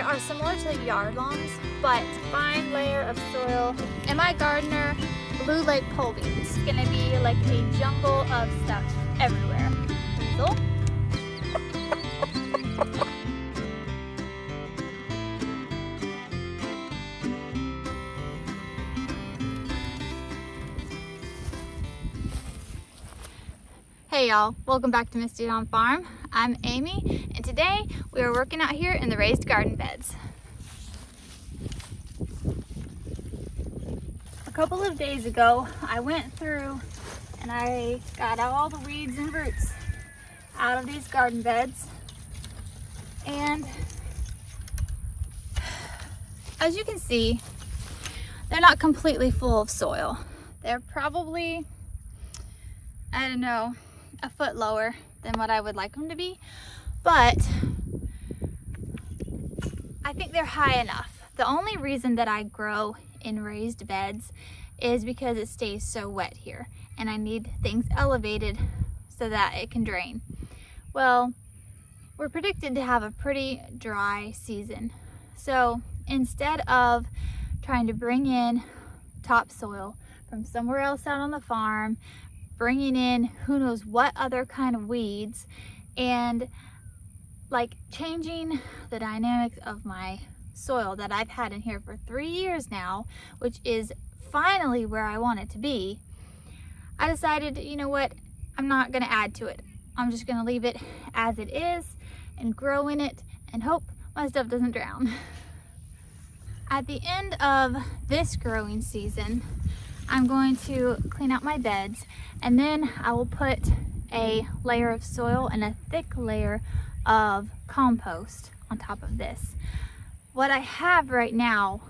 are similar to yard lawns, but fine layer of soil. In my gardener, Blue Lake pole beans. It's gonna be like a jungle of stuff everywhere. Hazel. Hey y'all, welcome back to Misty Dawn Farm. I'm Amy, and today we are working out here in the raised garden beds. A couple of days ago, I went through and I got all the weeds and roots out of these garden beds. And as you can see, they're not completely full of soil. They're probably, I don't know, a foot lower than what I would like them to be, but I think they're high enough. The only reason that I grow in raised beds is because it stays so wet here and I need things elevated so that it can drain. Well, we're predicted to have a pretty dry season. So instead of trying to bring in topsoil from somewhere else out on the farm, bringing in who knows what other kind of weeds, and like changing the dynamics of my soil that I've had in here for 3 years now, which is finally where I want it to be, I decided, you know what, I'm not gonna add to it. I'm just gonna leave it as it is and grow in it and hope my stuff doesn't drown. At the end of this growing season, I'm going to clean out my beds, and then I will put a layer of soil and a thick layer of compost on top of this. What I have right now,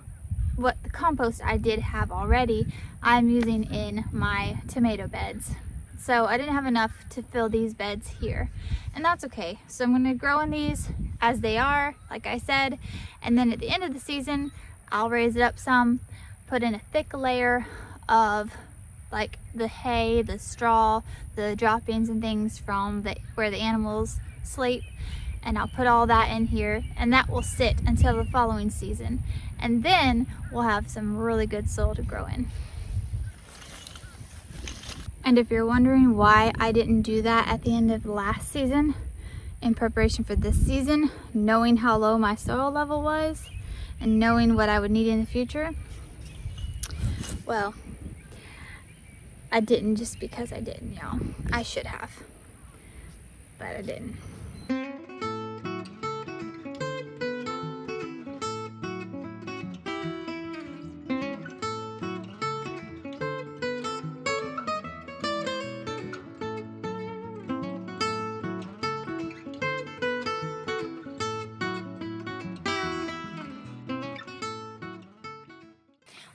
what the compost I did have already, I'm using in my tomato beds. So I didn't have enough to fill these beds here, and that's okay. So I'm going to grow in these as they are, like I said, and then at the end of the season, I'll raise it up some, put in a thick layer of like the hay, the straw, the droppings and things from where the animals sleep, and I'll put all that in here, and that will sit until the following season, and then we'll have some really good soil to grow in. And if you're wondering why I didn't do that at the end of last season in preparation for this season, knowing how low my soil level was and knowing what I would need in the future, well, I didn't just because I didn't, y'all. I should have, but I didn't.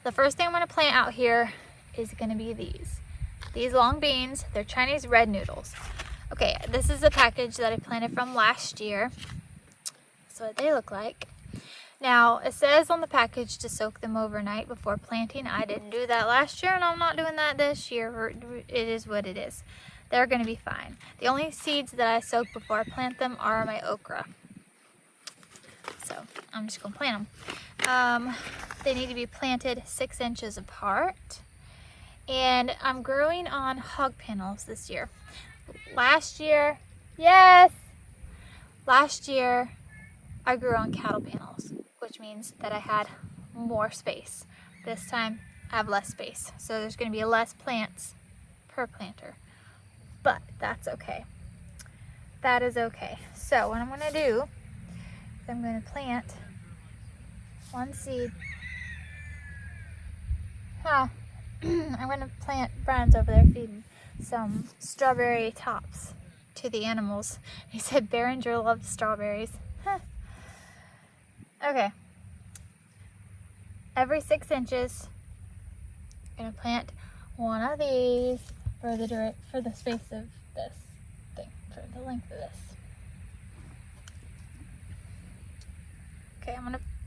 The first thing I'm going to plant out here is going to be these long beans. They're Chinese red noodles. Okay, this is a package that I planted from last year. That's what they look like. Now, it says on the package to soak them overnight before planting. I didn't do that last year, and I'm not doing that this year. It is what it is. They're going to be fine. The only seeds that I soak before I plant them are my okra. So I'm just going to plant them. They need to be planted 6 inches apart. And I'm growing on hog panels this year. Last year I grew on cattle panels, which means that I had more space. This time I have less space, so there's going to be less plants per planter, but that's okay. That is okay. So what I'm going to do is I'm going to plant one seed. I'm going to plant Brian's over there feeding some strawberry tops to the animals. He said Behringer loves strawberries. Okay. Every 6 inches, I'm going to plant one of these for the space of this thing, for the length of this. Okay,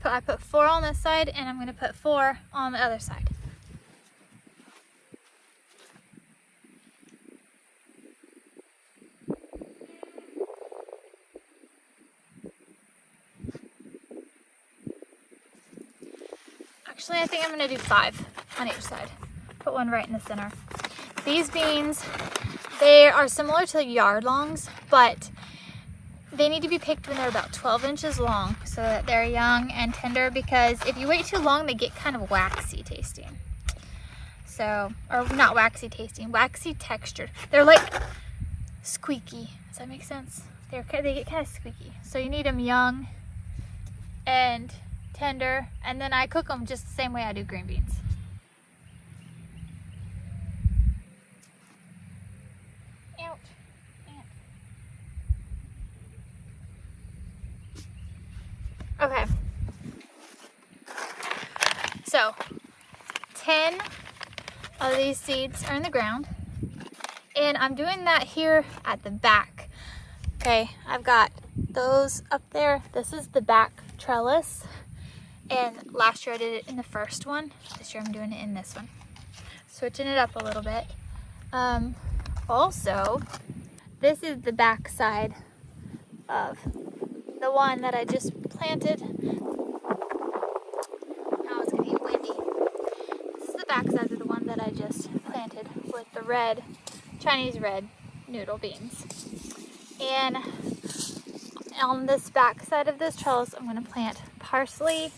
I put 4 on this side, and I'm going to put 4 on the other side. Actually, I think I'm gonna do 5 on each side. Put one right in the center. These beans, they are similar to yard longs, but they need to be picked when they're about 12 inches long so that they're young and tender, because if you wait too long, they get kind of waxy tasting. So, or not waxy tasting, waxy textured. They're like squeaky. Does that make sense? They get kind of squeaky. So you need them young and tender, and then I cook them just the same way I do green beans. Ouch. Okay. So, 10 of these seeds are in the ground, and I'm doing that here at the back. Okay, I've got those up there. This is the back trellis, and last year I did it in the first one. This year I'm doing it in this one. Switching it up a little bit. Also, this is the back side of the one that I just planted. Now it's gonna get windy. This is the back side of the one that I just planted with the red, Chinese red noodle beans. And on this back side of this trellis, I'm gonna plant parsley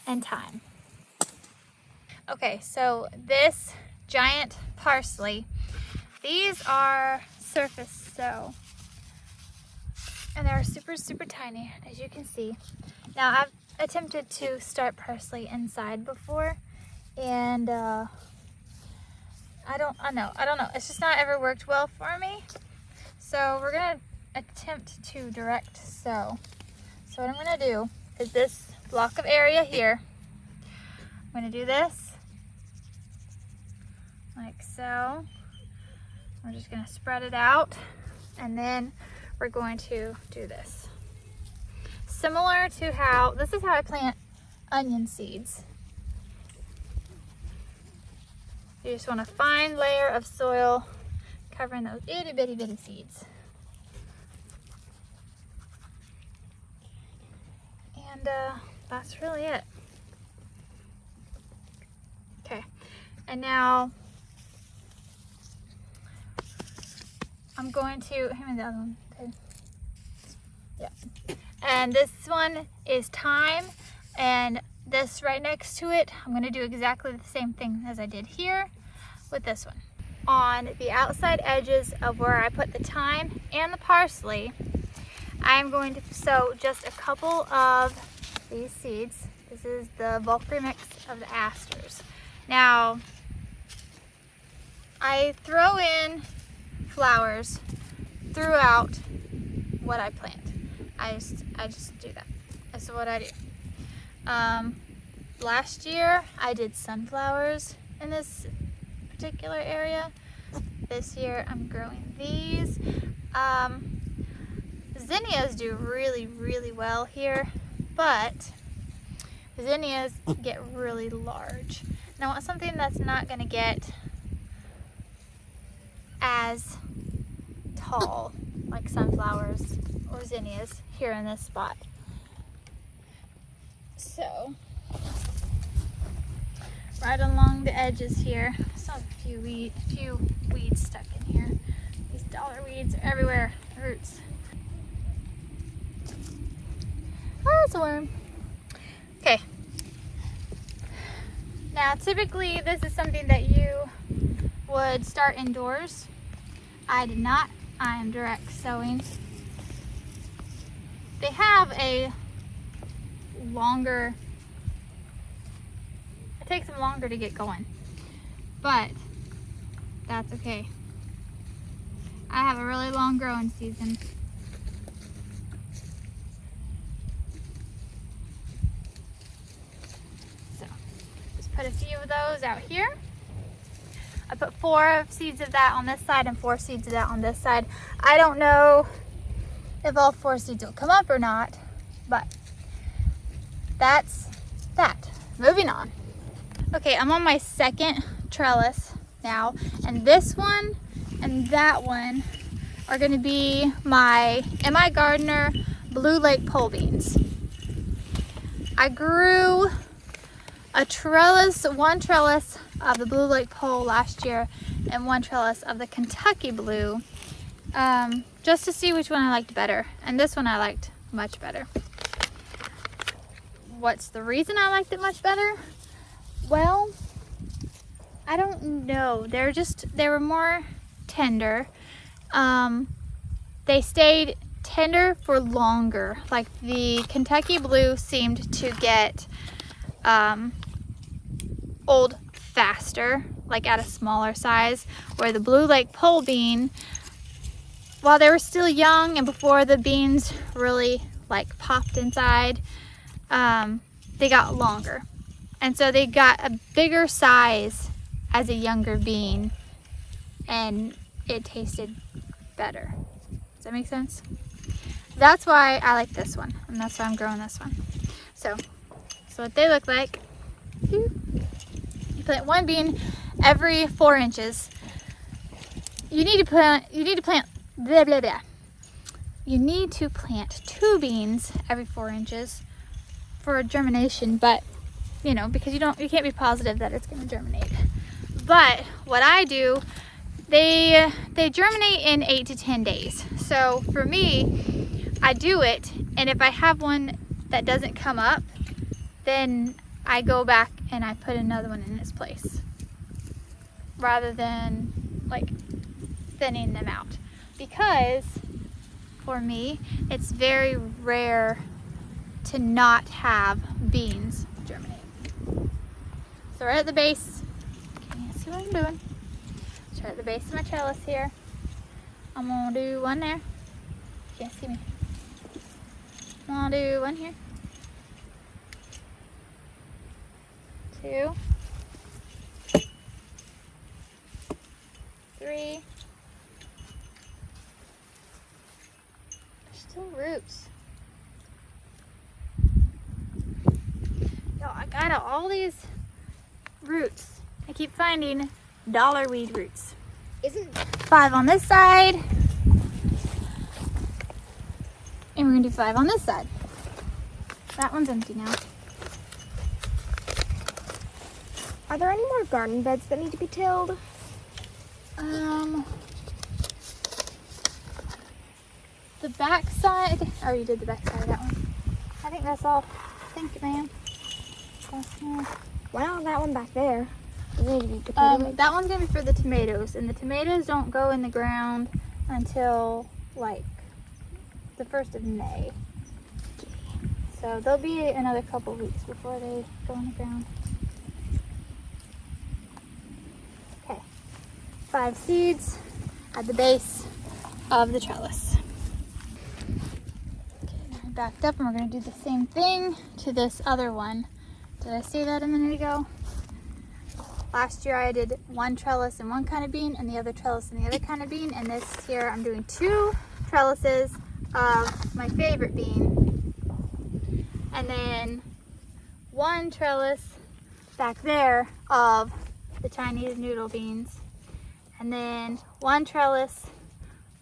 and thyme. Okay, so this giant parsley, these are surface sow, and they're super, super tiny, as you can see. Now, I've attempted to start parsley inside before, and I don't know. It's just not ever worked well for me. So we're gonna attempt to direct sow. So what I'm gonna do is this block of area here, I'm gonna do this like so. We're just gonna spread it out, and then we're going to do this. Similar to how, this is how I plant onion seeds. You just want a fine layer of soil covering those itty bitty bitty seeds. And that's really it. Okay, and now I'm going to, hand me the other one, okay. Yeah. And this one is thyme, and this right next to it, I'm gonna do exactly the same thing as I did here with this one. On the outside edges of where I put the thyme and the parsley, I'm going to sow just a couple of these seeds. This is the bulk remix of the asters. Now, I throw in flowers throughout what I plant. I just do that. That's what I do. Last year I did sunflowers in this particular area. This year I'm growing these. Zinnias do really, really well here, but zinnias get really large. And I want something that's not gonna get as tall like sunflowers or zinnias here in this spot. So right along the edges here, I saw a few weeds stuck in here. These dollar weeds are everywhere, roots. Oh, that's a worm. Okay. Now typically this is something that you would start indoors. I did not. I am direct sowing. They have a longer, it takes them longer to get going, but that's okay. I have a really long growing season. So just put a few of those out here. I put 4 seeds of that on this side and 4 seeds of that on this side. I don't know if all 4 seeds will come up or not, but that's that. Moving on. Okay, I'm on my second trellis now, and this one and that one are gonna be my M.I. Gardener Blue Lake pole beans. I grew a trellis, one trellis of the Blue Lake Pole last year and one trellis of the Kentucky Blue, just to see which one I liked better. And this one I liked much better. What's the reason I liked it much better? Well, I don't know. They were more tender. They stayed tender for longer. Like the Kentucky Blue seemed to get old faster, like at a smaller size, where the Blue Lake Pole bean, while they were still young and before the beans really like popped inside, they got longer. And so they got a bigger size as a younger bean, and it tasted better. Does that make sense? That's why I like this one, and that's why I'm growing this one. So what they look like. You plant one bean every 4 inches. You need to plant blah, blah, blah. You need to plant 2 beans every 4 inches for germination, but you know, because you can't be positive that it's going to germinate. But what I do, they germinate in 8 to 10 days. So for me, I do it, and if I have one that doesn't come up, then I go back and I put another one in its place, rather than like thinning them out. Because for me, it's very rare to not have beans germinate. So right at the base, can you see what I'm doing? So right at the base of my trellis here, I'm gonna do one there. Can't see me. I'm gonna do one here. 2, 3. There's still roots. Yo, I got all these roots. I keep finding dollarweed roots. Isn't 5 on this side, and we're gonna do 5 on this side. That one's empty now. Are there any more garden beds that need to be tilled? The back side. Oh, you did the back side of that one. I think that's all. Thank you, ma'am. Well, that one back there. Need to be potato beds. That one's gonna be for the tomatoes, and the tomatoes don't go in the ground until like the 1st of May. So there'll be another couple weeks before they go in the ground. Okay, 5 seeds at the base of the trellis. Okay, now I backed up, and we're gonna do the same thing to this other one. Did I say that a minute ago? Last year I did one trellis and one kind of bean, and the other trellis and the other kind of bean, and this year I'm doing 2 trellises of my favorite bean, and then 1 trellis back there of the Chinese noodle beans, and then 1 trellis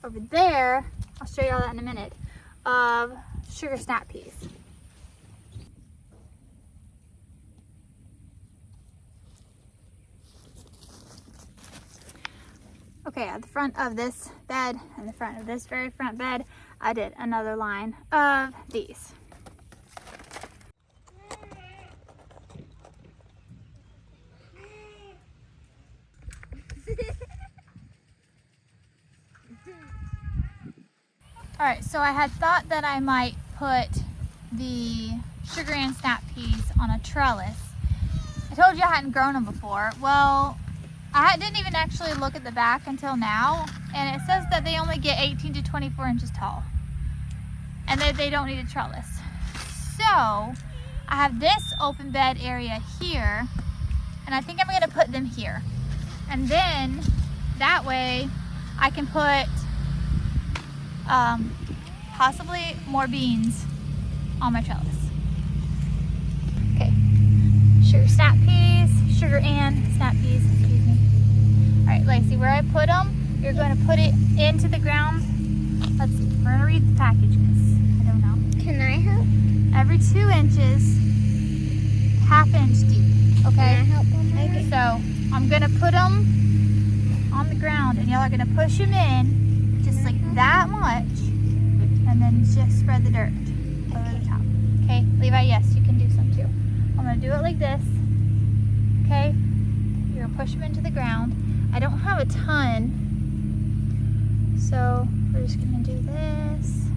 over there, I'll show you all that in a minute, of sugar snap peas. Okay, at the front of this bed and the front of this very front bed, I did another line of these. All right, so I had thought that I might put the sugar and snap peas on a trellis. I told you I hadn't grown them before. Well, I didn't even actually look at the back until now, and it says that they only get 18 to 24 inches tall, and that they don't need a trellis. So I have this open bed area here, and I think I'm gonna put them here. And then that way I can put possibly more beans on my trellis. Okay, sugar snap peas, sugar and snap peas, excuse me. All right, Lacey, where I put them, you're going to put it into the ground. Let's see, we're going to read the packages. I don't know. Can I help? Every 2 inches, 1/2 inch deep. Okay? Can I help them? Okay. So I'm gonna put them on the ground, and y'all are gonna push them in just like that much, and then just spread the dirt over the top. Okay, Levi, yes, you can do some too. I'm gonna do it like this. Okay, you're gonna push them into the ground. I don't have a ton, so we're just gonna do this.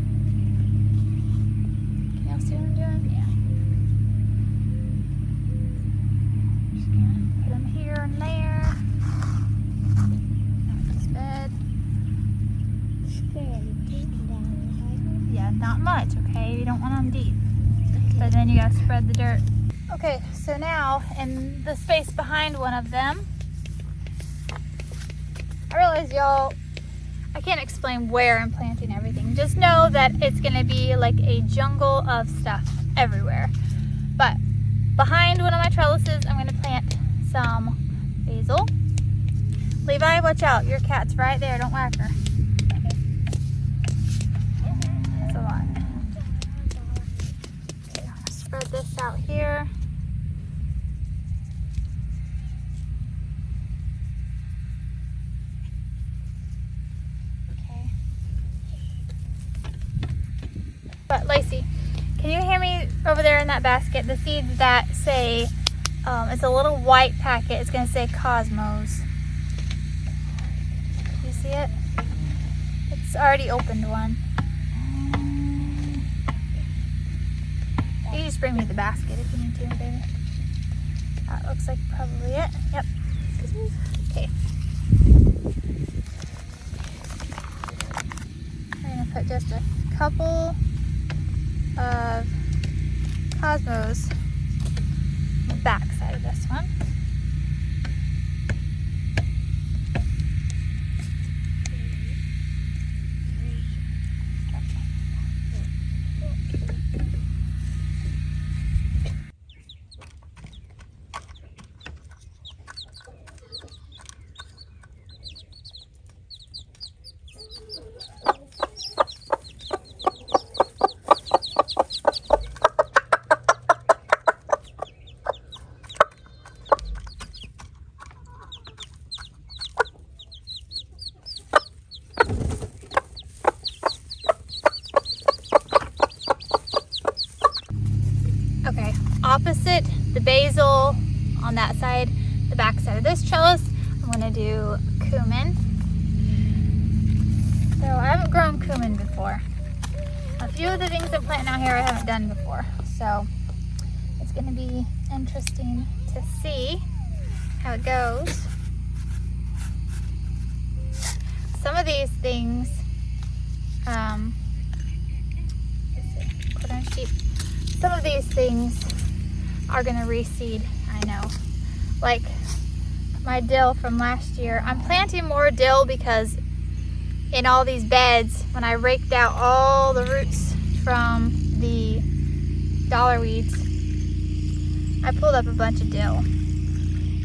Can y'all see what I'm doing? Yeah. Just gonna put them here and there. This bed. Yeah, not much, okay? You don't want them deep. But then you gotta spread the dirt. Okay, so now in the space behind one of them, I realize y'all, I can't explain where I'm planting everything. Just know that it's gonna be like a jungle of stuff everywhere. But behind one of my trellises, I'm gonna plant some basil. Levi, watch out, your cat's right there, don't whack her. That's a lot. Okay, I'm gonna spread this out here. But Lacey, can you hear me over there in that basket? The seeds that say, it's a little white packet. It's going to say Cosmos. You see it? It's already opened one. You just bring me the basket if you need to, baby. That looks like probably it. Yep. Okay. We're going to put just a couple of Cosmos on the back side of this one. Okay, opposite the basil on that side, the back side of this trellis, I'm gonna do cumin. So I haven't grown cumin before. A few of the things I'm planting out here I haven't done before. So it's gonna be interesting to see how it goes. Some of these things, some of these things are gonna reseed, I know. Like my dill from last year. I'm planting more dill because in all these beds, when I raked out all the roots from the dollar weeds, I pulled up a bunch of dill.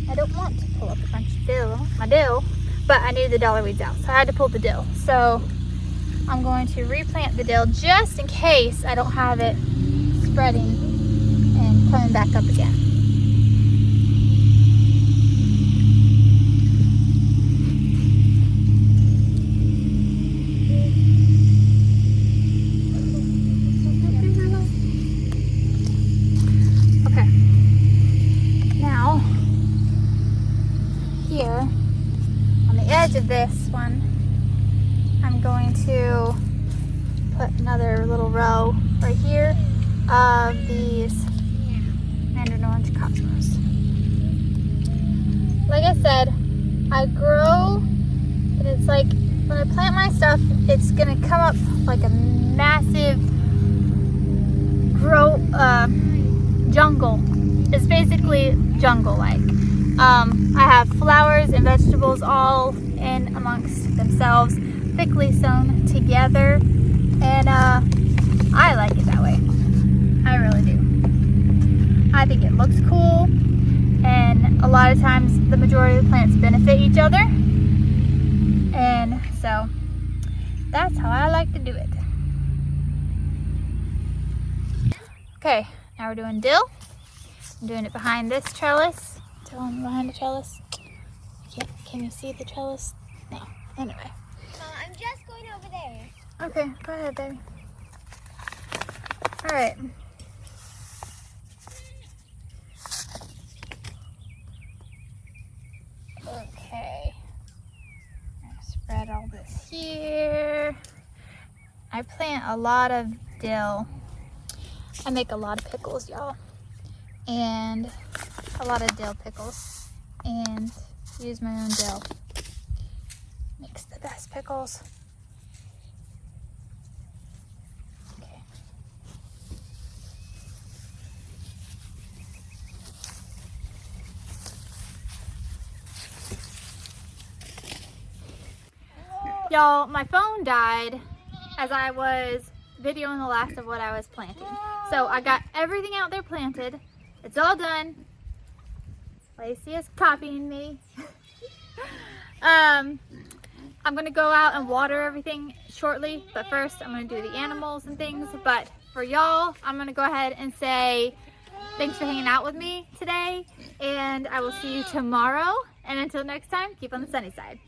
I don't want to pull up a bunch of dill, but I needed the dollar weeds out, so I had to pull the dill. So I'm going to replant the dill just in case I don't have it spreading and coming back up again. Okay. Now, here on the edge of this one, I'm going to put another little row right here of these mandarin orange cosmos. Like I said, I grow, and it's like when I plant my stuff, it's gonna come up like a massive jungle. It's basically jungle-like. I have flowers and vegetables all in amongst themselves, thickly sewn together, and I like it that way. I really do. I think it looks cool, and a lot of times the majority of the plants benefit each other, and so that's how I like to do it. Okay, now we're doing dill. I'm doing it behind this trellis. still on behind the trellis? Can you see the trellis? No. Anyway. I'm just going over there. Okay, go ahead, baby. All right. Okay. I'm gonna spread all this here. I plant a lot of dill. I make a lot of pickles, y'all. And a lot of dill pickles. And use my own dill. Makes the best pickles. Okay. Y'all, my phone died as I was videoing the last of what I was planting. So I got everything out there planted. It's all done. Lacey is copying me. I'm gonna go out and water everything shortly, but first I'm gonna do the animals and things. But for y'all, I'm gonna go ahead and say thanks for hanging out with me today, and I will see you tomorrow. And until next time, keep on the sunny side.